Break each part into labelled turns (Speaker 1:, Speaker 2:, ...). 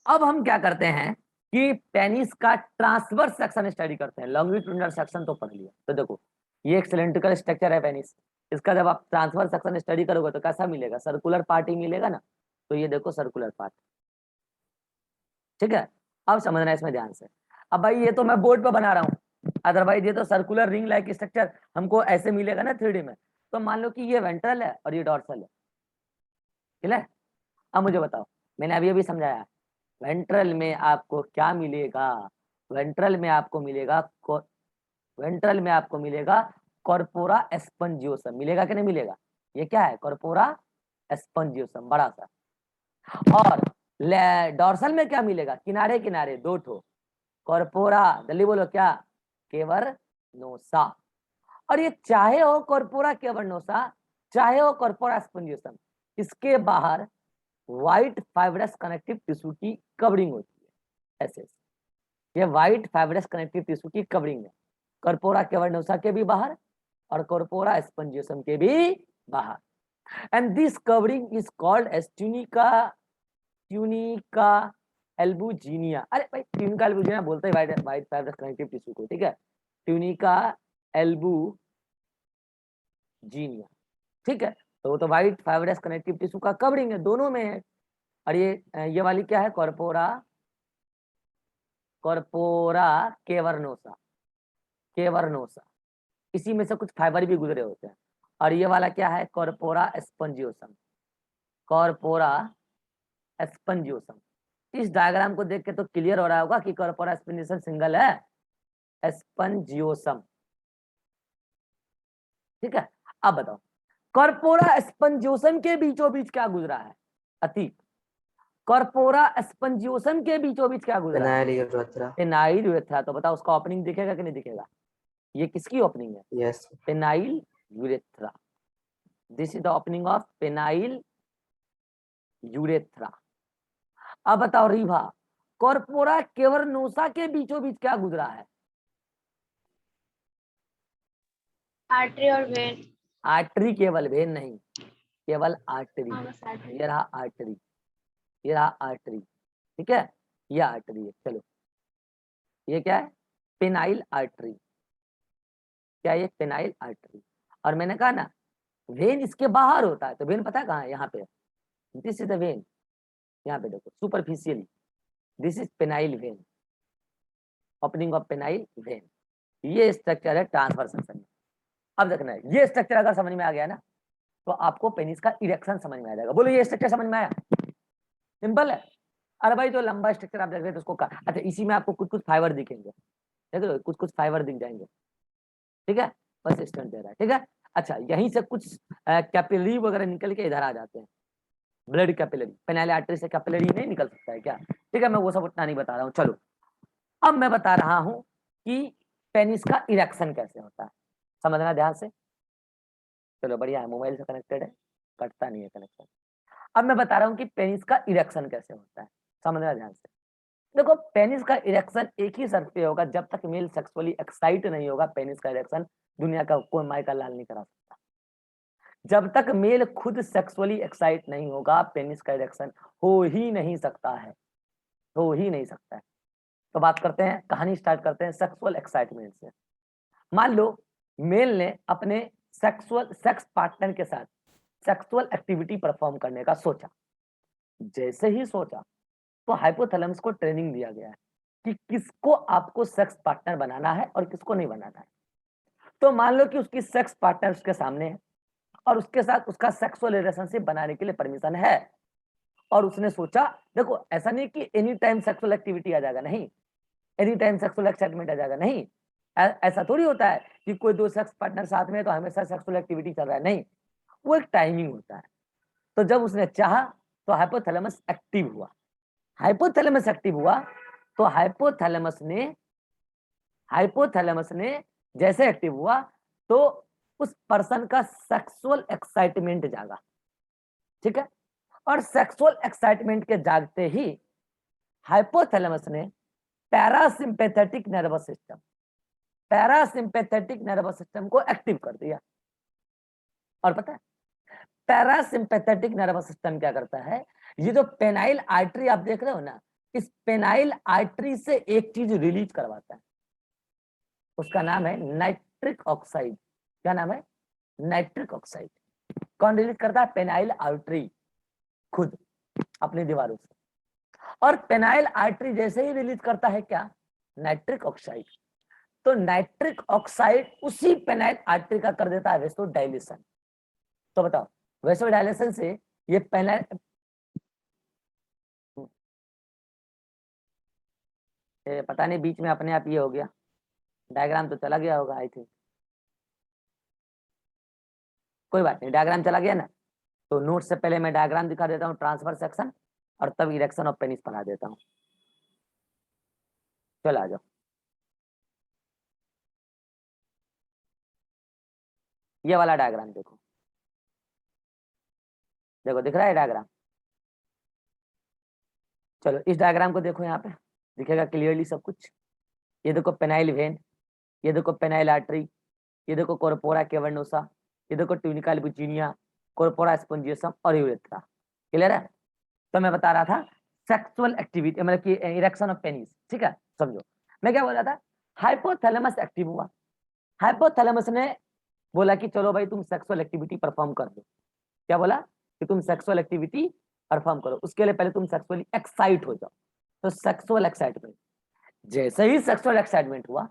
Speaker 1: अब हम क्या करते हैं कि पेनिस का ट्रांसवर्स सेक्शन स्टडी करते हैं। लॉन्गिट्यूडिनल सेक्शन तो पढ़ लिया, तो देखो ये एक सिलेंड्रिकल स्ट्रक्चर है पेनिस। इसका जब आप ट्रांसवर्स सेक्शन स्टडी करोगे तो कैसा मिलेगा, सर्कुलर पार्ट ही मिलेगा ना। तो ये देखो सर्कुलर पार्ट, ठीक है। अब समझना है इसमें ध्यान से। अब भाई ये तो मैं बोर्ड पे बना रहा हूँ, अदरवाइज ये तो सर्कुलर रिंग लाइक स्ट्रक्चर हमको ऐसे मिलेगा ना 3D में। तो मान लो कि ये वेंट्रल है और ये डॉर्सल है, ठीक है। अब मुझे बताओ, मैंने अभी अभी समझाया, वेंट्रल में आपको क्या मिलेगा, वेंट्रल में आपको मिलेगा वेंट्रल में आपको मिलेगा कॉर्पोरा एस्पंजियोसम, मिलेगा कि नहीं मिलेगा। ये क्या है, कॉर्पोरा एस्पंजियोसम बड़ा सा। और डॉर्सल में क्या मिलेगा, किनारे किनारे दो ठो कॉर्पोरा, जल्दी बोलो क्या, केवर्नोसा। और ये चाहे हो कॉर्पोरा केवर्नोसा, चाहे हो कॉर्पोरा एस्पंजियोसम, इसके बाहर व्हाइट फाइब्रस कनेक्टिव टिश्यू की कवरिंग होती है ऐसे। ये व्हाइट फाइब्रस कनेक्टिव टिश्यू की कवरिंग है कॉर्पोरा केवर्नोसा के भी बाहर और कॉर्पोरा एस्पंजियोसम के भी बाहर। And this covering is called as tunica albuginea. अरे भाई ट्यूनिका एल्बुजिनिया बोलते हैं व्हाइट फाइब्रस कनेक्टिव टिश्यू को, ठीक है। ट्यूनिका एल्बुजिनिया, ठीक है। तो वो तो व्हाइट फाइब्रस कनेक्टिव टिश्यू का कवरिंग है, दोनों में है। और ये वाली क्या है, कॉर्पोरा कॉर्पोरा केवर्नोसा, केवर्नोसा, इसी में से कुछ फाइबर भी गुजरे होते हैं। और ये वाला क्या है, कॉर्पोरा एस्पंजियोसम, कॉर्पोरा एस्पंजियोसम। इस डायग्राम को देख के तो क्लियर हो रहा होगा कि कॉर्पोरा एस्पंजियोसम सिंगल है, एस्पंजियोसम, ठीक है। अब बताओ कॉर्पोरा एस्पंजियोसम के बीचों बीच क्या गुजरा है, अतीक, कॉर्पोरा एस्पंजियोसम के बीचों बीच क्या गुजरा है,
Speaker 2: पेनाइल यूरेथ्रा।
Speaker 1: Penile urethra. तो बताओ उसका ओपनिंग दिखेगा कि नहीं दिखेगा, ये किसकी ओपनिंग है,
Speaker 2: yes.
Speaker 1: Penile urethra. This is the opening of penile urethra. अब बताओ रीवा, कॉर्पोरा केवर्नोसा के बीचों बीच क्या गुजरा है,
Speaker 3: आर्टरी और वेन।
Speaker 1: आर्टरी, केवल वेन नहीं, केवल आर्टरी। ये रहा आर्टरी, ये रहा आर्टरी, ठीक है। ये आर्टरी है, चलो ये क्या है, पेनाइल आर्टरी, क्या ये पेनाइल आर्टरी। और मैंने कहा ना वेन इसके बाहर होता है, तो वेन पता है कहाँ है, यहाँ पे, दिस इज द वेन, यहाँ पे देखो superficially, this is penile when, opening of penile when. ये स्ट्रक्चर है ट्रांसवर्स सेक्शन में। अब देखना है, ये स्ट्रक्चर अगर समझ में आ गया ना तो आपको पेनिस का इरेक्शन समझ में आ जाएगा। बोलो ये स्ट्रक्चर समझ में आया, सिंपल है। अरे भाई जो लंबा स्ट्रक्चर आप देख रहे हैं तो उसको अच्छा इसी में आपको कुछ कुछ फाइबर दिखेंगे, देख लो कुछ कुछ फाइबर दिख जाएंगे, ठीक है, बस स्टैंड दे रहा है, ठीक है। अच्छा यहीं से कुछ कैपिलरी वगैरह निकल के इधर आ जाते हैं, ब्लड कैपिलरी, पेनाइल आर्टरी से कैपिलरी नहीं निकल सकता है क्या, ठीक है। मैं वो सब उतना नहीं बता रहा हूँ, चलो अब मैं बता रहा हूँ कि पेनिस का इरेक्शन कैसे होता है, समझना ध्यान से। चलो बढ़िया है, मोबाइल से कनेक्टेड है, कटता नहीं है कनेक्शन। अब मैं बता रहा हूँ कि पेनिस का इरेक्शन कैसे होता है, समझना ध्यान से। देखो पेनिस का इरेक्शन एक ही शर्त पे होगा, जब तक मेल सेक्सुअली एक्साइट नहीं होगा पेनिस का इरेक्शन दुनिया का कोई माई का लाल नहीं करा सकता। जब तक मेल खुद सेक्सुअली एक्साइट नहीं होगा पेनिस का इरेक्शन हो ही नहीं सकता है, हो ही नहीं सकता है। तो बात करते हैं, कहानी स्टार्ट करते हैं सेक्सुअल एक्साइटमेंट से। मान लो मेल ने अपने सेक्स पार्टनर के साथ सेक्सुअल एक्टिविटी परफॉर्म करने का सोचा, जैसे ही सोचा तो हाइपोथैलेमस को ट्रेनिंग दिया गया है कि किसको आपको सेक्स पार्टनर बनाना है और किसको नहीं बनाना है। तो मान लो कि उसकी सेक्स पार्टनर उसके सामने है और उसके साथ उसका सेक्सुअल रिलेशनशिप बनाने के लिए परमिशन है, और उसने सोचा, देखो ऐसा नहीं कि एनी टाइम सेक्सुअल एक्टिविटी आ जाएगा, नहीं, एनी टाइम सेक्सुअल एक्साइटमेंट आ जाएगा, नहीं। ऐसा थोड़ी होता है कि कोई दो सेक्स पार्टनर साथ में है तो हमेशा सेक्सुअल एक्टिविटी चल रहा है, नहीं, वो एक टाइमिंग होता है। तो जब उसने चाहा तो हाइपोथैलेमस एक्टिव हुआ, हाइपोथैलेमस एक्टिव हुआ तो हाइपोथैलेमस ने जैसे एक्टिव हुआ तो उस पर्सन का सेक्सुअल एक्साइटमेंट जागा, ठीक है। और सेक्सुअल एक्साइटमेंट के जागते ही हाइपोथैलेमस ने parasympathetic nervous system, parasympathetic nervous system को एक्टिव कर दिया। और पता है पैरासिम्पैथेटिक नर्वस सिस्टम क्या करता है, ये जो पेनाइल आर्टरी आप देख रहे हो ना, इस पेनाइल आर्टरी से एक चीज रिलीज करवाता है, उसका नाम है नाइट्रिक ऑक्साइड। क्या नाम है? Nitric oxide. कौन रिलीज करता है? पेनाइल आर्टरी खुद अपनी दीवारों से। और पेनाइल आर्टरी जैसे ही रिलीज करता है क्या? Nitric oxide. तो नाइट्रिक ऑक्साइड उसी पेनाइल आर्टरी का कर देता है वेसो डायलेशन। तो बताओ वेसो डायलेशन से ये पेनाइल, पता नहीं बीच में अपने आप ये हो गया, डायग्राम तो चला गया होगा आई थिंक, कोई बात नहीं, डायग्राम चला गया ना। तो नोट से पहले मैं डायग्राम दिखा देता हूँ ट्रांसफर सेक्शन, और तब इरेक्शन ऑफ पेनिस बना देता हूँ। चलो आ जाओ। ये वाला डायग्राम देखो, देखो दिख रहा है डायग्राम? चलो इस डायग्राम को देखो, यहाँ पे दिखेगा क्लियरली सब कुछ। ये देखो पेनाइल वेन, ये देखो पेनाइल आर्टरी, ये देखो कॉर्पोरा कैवर्नोसा, ये देखो ट्यूनिका एल्बुजिनिया, कॉर्पोरा स्पॉन्जियोसम और यूरेथ्रा। क्लियर है? तो मैं बता रहा था सेक्सुअल एक्टिविटी मतलब कि इरेक्शन ऑफ पेनिस। ठीक है, समझो मैं क्या बोल रहा था। हाइपोथैलेमस एक्टिव हुआ, हाइपोथैलेमस ने बोला कि चलो भाई तुम सेक्सुअल एक्टिविटी परफॉर्म कर दो। क्या बोला? कि तुम सेक्सुअल एक्टिविटी परफॉर्म करो, उसके लिए पहले तुम सेक्सुअली एक्साइट हो जाओ। तो सेक्सुअल एक्साइटमेंट, जैसे ही सेक्सुअल एक्साइटमेंट हुआ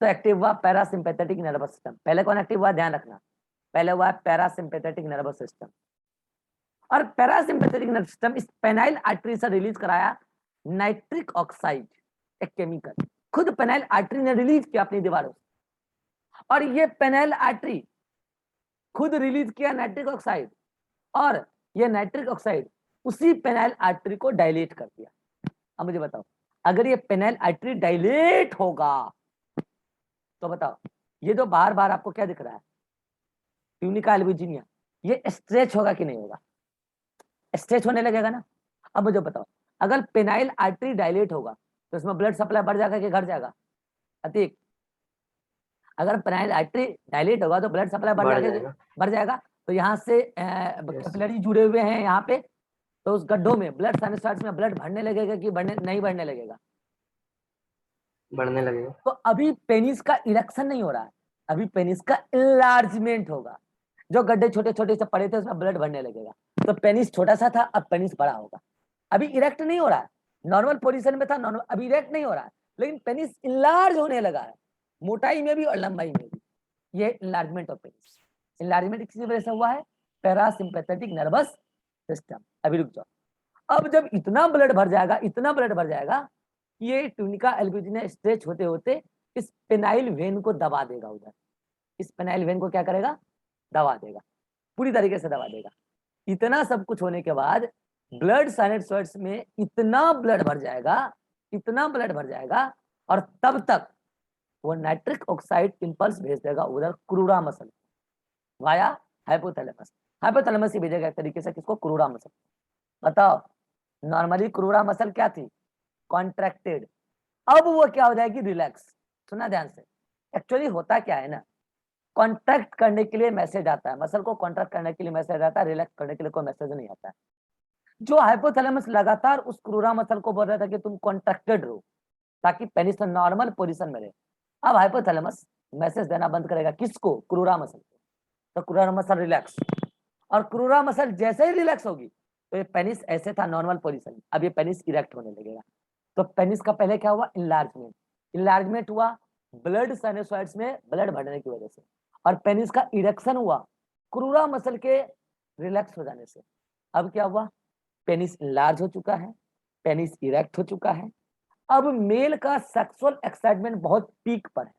Speaker 1: तो एक्टिव हुआ पैरासिम्पैथेटिक नर्वस सिस्टम। पहले कौन एक्टिव हुआ? ध्यान रखना, पहले हुआ पैरासिम्पैथेटिक नर्वस सिस्टम। और पैरासिम्पैथेटिक नर्वस सिस्टम इस पेनाइल आर्टरी से रिलीज कराया नाइट्रिक ऑक्साइड, एक केमिकल खुद पेनाइल आर्टरी ने रिलीज किया अपनी दीवारों से। और ये पेनाइल आर्टरी खुद रिलीज किया नाइट्रिक ऑक्साइड, और ये नाइट्रिक ऑक्साइड उसी पेनाइल आर्टरी को डायलेट कर दिया। अब मुझे बताओ, अगर ये पेनाइल आर्टरी डायलेट होगा तो बताओ ये जो बार बार आपको क्या दिख रहा है ट्यूनिका एल्बुजिनिया, ये स्ट्रेच होगा कि नहीं होगा? स्ट्रेच होने लगेगा ना। अब मुझे बताओ अगर पेनाइल आर्टरी डायलेट होगा तो इसमें ब्लड सप्लाई बढ़ जाएगा कि घट जाएगा? अतीक, अगर पेनाइल आर्टरी डायलेट होगा तो ब्लड सप्लाई बढ़ जाएगा, बढ़ जाएगा। तो यहाँ से कैपिलरी जुड़े हुए हैं यहाँ पे, तो उस गड्ढों में ब्लड साइनोसाइड्स में ब्लड बढ़ने लगेगा कि बढ़ने नहीं बढ़ने लगेगा?
Speaker 2: बढ़ने लगेगा।
Speaker 1: तो अभी पेनिस का इरेक्शन नहीं हो रहा है, अभी पेनिस का इनलार्जमेंट होगा। जो गड्ढे छोटे छोटे से पड़े थे उसमें ब्लड बढ़ने लगेगा। तो पेनिस छोटा सा था, अब पेनिस बड़ा होगा। अभी इरेक्ट नहीं हो रहा है, नॉर्मल पोजीशन में था, नॉर्मल, अभी इरेक्ट नहीं हो रहा है, लेकिन पेनिस इनलार्ज होने लगा है, मोटाई में भी और लंबाई में भी। ये इनलार्जमेंट ऑफ पेनिस। इनलार्जमेंट किसी वजह से हुआ है? Parasympathetic nervous system. अभी रुक जाओ, अब जब इतना ब्लड भर जाएगा, इतना ब्लड भर जाएगा, ये ट्यूनिका एल्बुजिनिया स्ट्रेच होते होते इस पेनाइल वेन को दबा देगा उधर। इस पेनाइल वेन को क्या करेगा? दबा देगा, पूरी तरीके से दबा देगा। इतना सब कुछ होने के बाद ब्लड साइनोसाइड्स में इतना ब्लड भर जाएगा, इतना ब्लड भर जाएगा, और तब तक वो नाइट्रिक ऑक्साइड इंपल्स भेज देगा उधर क्रूरा मसल वाया हाइपोथैलेमस। हाइपोथैलेमस ही भेजेगा एक तरीके से किसको? क्रूरा मसल। बताओ नॉर्मली क्रूरा मसल क्या थी? कॉन्ट्रैक्टेड, अब वो क्या हो जाएगी? रिलैक्स। सुना ध्यान से, एक्चुअली होता क्या है ना, कॉन्ट्रैक्ट करने के लिए मैसेज आता है, मसल को कॉन्ट्रैक्ट करने के लिए मैसेज आता है, रिलैक्स करने के लिए कोई मैसेज नहीं आता है। जो हाइपोथैलेमस लगातार उस क्रूरा मसल को बोल रहा था कि तुम कॉन्ट्रैक्टेड रहो ताकि पेनिस नॉर्मल पोजीशन में रहे। अब हाइपोथैलेमस मैसेज देना बंद करेगा, किसको? क्रूरा मसल को। तो क्रूरा मसल रिलैक्स, और क्रूरा मसल जैसे ही रिलैक्स होगी तो ये पेनिस ऐसे था नॉर्मल पोजीशन में, अब ये पेनिस इरेक्ट होने लगेगा। तो पेनिस का पहले क्या हुआ? इनलार्जमेंट। इनलार्जमेंट हुआ ब्लड साइनोसाइड्स में ब्लड बढ़ने की वजह से, और पेनिस का इरेक्शन हुआ क्रूरा मसल के रिलैक्स हो जाने से। अब क्या हुआ? पेनिस इनलार्ज हो चुका है, पेनिस इरेक्ट हो चुका है। अब मेल का सेक्सुअल एक्साइटमेंट बहुत पीक पर है।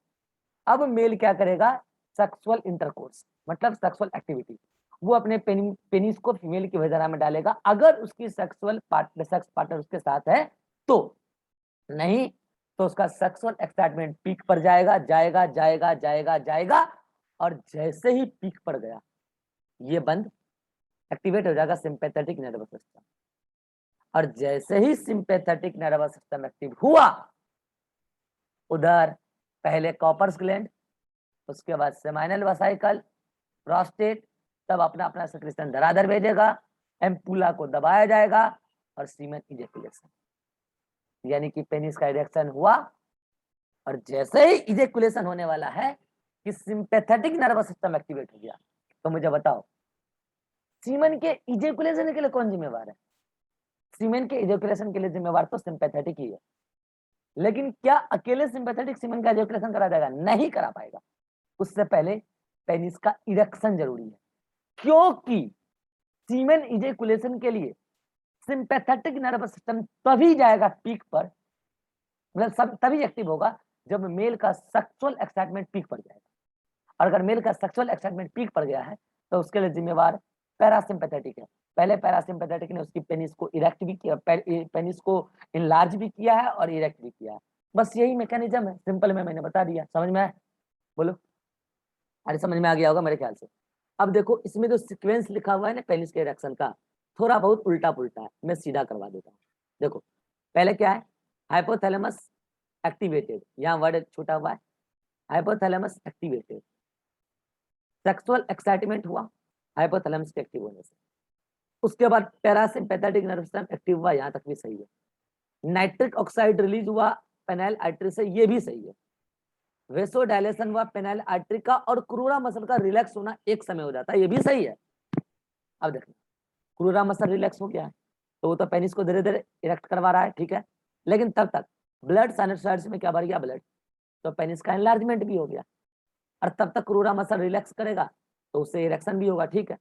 Speaker 1: अब मेल क्या करेगा? सेक्सुअल इंटरकोर्स मतलब सेक्सुअल एक्टिविटी, वो अपने पेनिस को फीमेल की वजाना में डालेगा अगर उसकी सेक्स पार्टनर उसके साथ है तो। नहीं तो उसका सेक्सुअल एक्साइटमेंट पीक पर जाएगा, जाएगा जाएगा जाएगा जाएगा, और जैसे ही पीक पर गया ये बंद, एक्टिवेट हो जाएगा सिंपैथेटिक नर्वस सिस्टम। और जैसे ही सिंपैथेटिक नर्वस सिस्टम एक्टिव हुआ, उधर पहले कॉपर्स ग्लैंड, उसके बाद सेमाइनल वेसिकल, प्रोस्टेट, तब अपना अपना सेक्रेशन धराधर भेजेगा, एम्पुला को दबाया जाएगा और सीमेन इजेकुलेशन। यानी कि पेनिस का इरेक्शन हुआ और जैसे ही इजेकुलेशन होने वाला है कि सिंपैथेटिक नर्वस सिस्टम एक्टिवेट हो गया। तो मुझे बताओ सीमेन के इजेकुलेशन के लिए कौन जिम्मेवार है? सीमेन के इजेकुलेशन के लिए जिम्मेवार तो सिंपैथेटिक ही है, लेकिन क्या अकेले सिंपैथेटिक सीमेन का इजेकुलेशन करा जाएगा? नहीं करा पाएगा। उससे पहले पेनिस का इरेक्शन जरूरी है, क्योंकि सीमेन इजेकुलेशन के लिए सिंपैथेटिक नर्वस सिस्टम तभी जाएगा पीक पर, मतलब तभी एक्टिव होगा जब मेल का सेक्सुअल एक्साइटमेंट पीक पर जाएगा। और अगर मेल का सेक्सुअल एक्साइटमेंट पीक पर गया है तो उसके लिए जिम्मेवार पैरासिम्पैथेटिक है। पहले पैरासिम्पैथेटिक ने उसकी पेनिस को इरेक्ट भी किया, पेनिस को इनलार्ज भी किया है और इरेक्ट भी किया है। बस यही मैकेनिज्म है, सिंपल में मैंने बता दिया। समझ में आया? बोलो। अरे समझ में आ गया होगा मेरे ख्याल से। अब देखो इसमें जो सीक्वेंस लिखा हुआ है ना पेनिस के इरेक्शन का, थोड़ा बहुत उल्टा पुल्टा है, मैं सीधा करवा देता हूँ। देखो पहले क्या है, हाइपोथैलेमस एक्टिवेटेड, यहाँ वर्ड छूटा हुआ है, हाइपोथैलेमस एक्टिवेटेड, सेक्सुअल एक्साइटमेंट हुआ हाइपोथैलेमस के एक्टिव होने से। उसके बाद पैरासिम्पैथेटिक नर्वस सिस्टम एक्टिव हुआ, यहाँ तक भी सही है। नाइट्रिक ऑक्साइड रिलीज हुआ पेनाइल आर्टरी से, ये भी सही है। वेसोडायलेशन हुआ पेनाइल आर्टरी का और क्रूरा मसल का रिलैक्स होना एक समय हो जाता है, ये भी सही है। अब देखना क्रूरा मसल रिलैक्स हो गया है तो वो तो पेनिस को धीरे धीरे इरेक्ट करवा रहा है, ठीक है, लेकिन तब तक ब्लड साइनोसाइड्स में क्या बढ़ गया, ब्लड, तो पेनिस का एनलार्जमेंट भी हो गया। और तब तक क्रूरा मसल रिलैक्स करेगा तो उससे इरेक्शन भी होगा, ठीक है।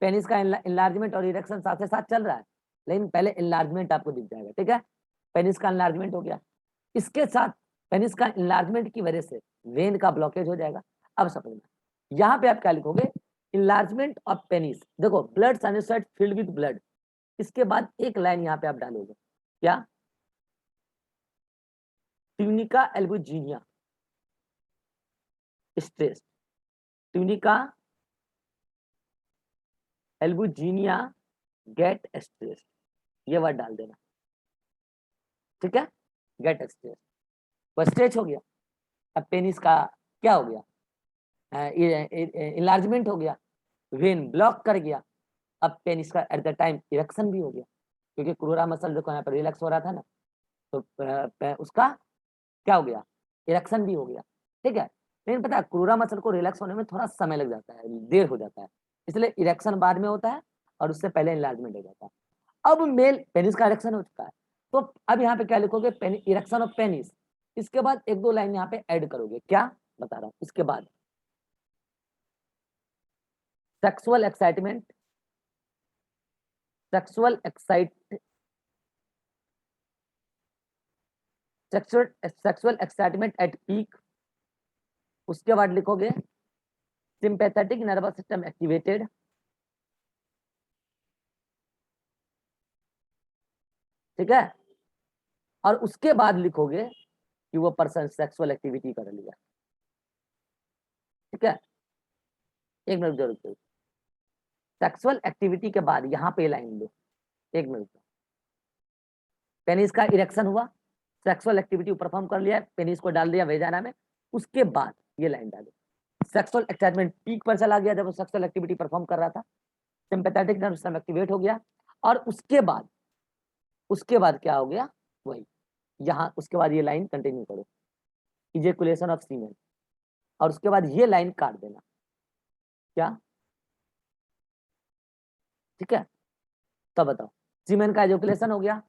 Speaker 1: पेनिस का इनलार्जमेंट और इरेक्शन साथ साथ चल रहा है, लेकिन पहले इनलार्जमेंट आपको दिख जाएगा, ठीक है। पेनिस का इनलार्जमेंट हो गया, इसके साथ पेनिस का इनलार्जमेंट की वजह से वेन का ब्लॉकेज हो जाएगा। अब समझना यहाँ पे आप क्या लिखोगे, इनलार्जमेंट ऑफ पेनिस, देखो blood sinusoid filled with blood, इसके बाद एक लाइन यहाँ पे आप डालोगे, क्या, tunica albuginea stress, tunica albuginea get stress, ये वर्ड डाल देना, ठीक है। गेट स्ट्रेस, बस स्ट्रेच हो गया। अब पेनिस का क्या हो गया, इनलार्जमेंट हो गया, वेन ब्लॉक कर गया। अब पेनिस का एट द टाइम इरेक्शन भी हो गया, क्योंकि क्रूरा मसल देखो यहाँ पर रिलैक्स हो रहा था ना, तो उसका क्या हो गया, इरेक्शन भी हो गया, ठीक है। लेकिन पता है क्रूरा मसल को रिलैक्स होने में थोड़ा समय लग जाता है, देर हो जाता है, इसलिए इरेक्शन बाद में होता है और उससे पहले इनलार्जमेंट हो जाता है। अब मेल पेनिस का इरेक्शन हो चुका है, तो अब यहाँ पे क्या लिखोगे, इरेक्शन ऑफ पेनिस, इसके बाद एक दो लाइन यहाँ पे ऐड करोगे, क्या बता रहा हूँ, इसके बाद sexual excitement, sexual excite sexual excitement at peak, उसके बाद लिखोगे सिंपैथेटिक नर्वस सिस्टम एक्टिवेटेड, ठीक है, और उसके बाद लिखोगे कि वो पर्सन सेक्सुअल एक्टिविटी कर लिया, ठीक है। एक मिनट जरूर, सेक्सुअल एक्टिविटी के बाद यहाँ पे लाइन लो, एक मिनट, पेनिस का इरेक्शन हुआ, सेक्सुअल एक्टिविटी परफॉर्म कर लिया, पेनिस को डाल दिया वेजाना में, उसके बाद ये लाइन डालो, सेक्सुअल एक्साइटमेंट पीक पर चला गया जब वो सेक्सुअल एक्टिविटी परफॉर्म कर रहा था, सिंपैथेटिक नर्वस सिस्टम एक्टिवेट हो गया, और उसके बाद क्या हो गया, वही यहाँ, उसके बाद ये लाइन कंटिन्यू करो, इजेकुलेशन ऑफ सीमेन, और उसके बाद ये लाइन काट देना, क्या, ठीक है। तो बताओ सीमेन का इजेकुलेशन हो गया,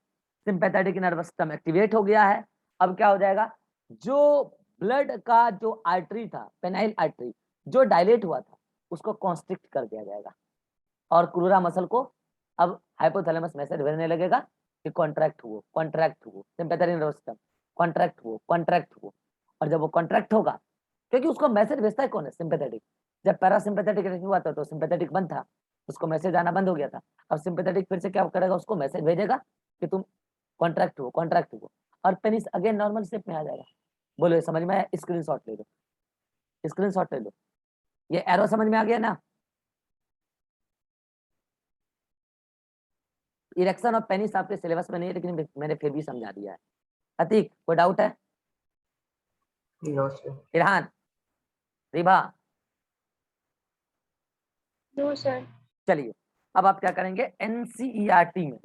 Speaker 1: सिंपैथेटिक नर्वस सिस्टम एक्टिवेट हो गया है, अब क्या हो जाएगा, जो ब्लड का जो आर्टरी था, पेनाइल आर्टरी जो डायलेट हुआ था, उसको कॉन्स्ट्रिक्ट कर दिया जाएगा, और क्रूरा मसल को अब हाइपोथैलेमस मैसेज भेजने लगेगा कि कॉन्ट्रैक्ट हुआ, कॉन्ट्रैक्ट हुआ, सिंपैथेटिक नर्वस सिस्टम कॉन्ट्रैक्ट हुआ, कॉन्ट्रैक्ट हुआ, और जब वो कॉन्ट्रैक्ट होगा, क्योंकि उसको मैसेज भेजता है कौन है, सिंपैथेटिक, जब पैरासिम्पैथेटिक हुआ था तो सिंपैथेटिक बंद था, उसको मैसेज आना बंद हो गया था, अब सिंपैथेटिक फिर से क्या करेगा, उसको मैसेज भेजेगा कि तुम कॉन्ट्रैक्ट हुआ, कॉन्ट्रैक्ट हुआ, और पेनिस अगेन नॉर्मल शेप में आ जाएगा। बोलो ये समझ में आया, स्क्रीनशॉट ले लो, स्क्रीनशॉट ले लो, ये एरो समझ में आ गया ना। इरेक्शन ऑफ पेनिस आपके सिलेबस में नहीं है, लेकिन मैंने फिर भी समझा दिया है। अतीक कोई डाउट है?
Speaker 2: No sir.
Speaker 1: Irhan, Ribha,
Speaker 3: no sir.
Speaker 1: चलिए अब आप क्या करेंगे, एनसीईआरटी में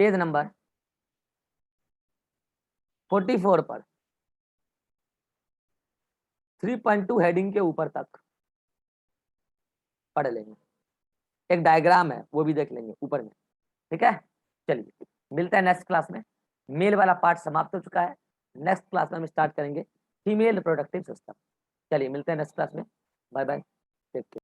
Speaker 1: पेज नंबर 44 पर 3.2 हेडिंग के ऊपर तक पढ़ लेंगे। एक डायग्राम है वो भी देख लेंगे ऊपर में, ठीक है। चलिए मिलते हैं नेक्स्ट क्लास में। मेल वाला पार्ट समाप्त हो चुका है। नेक्स्ट क्लास में हम स्टार्ट करेंगे फीमेल रिप्रोडक्टिव सिस्टम। चलिए मिलते हैं नेक्स्ट क्लास में। Bye bye, take care.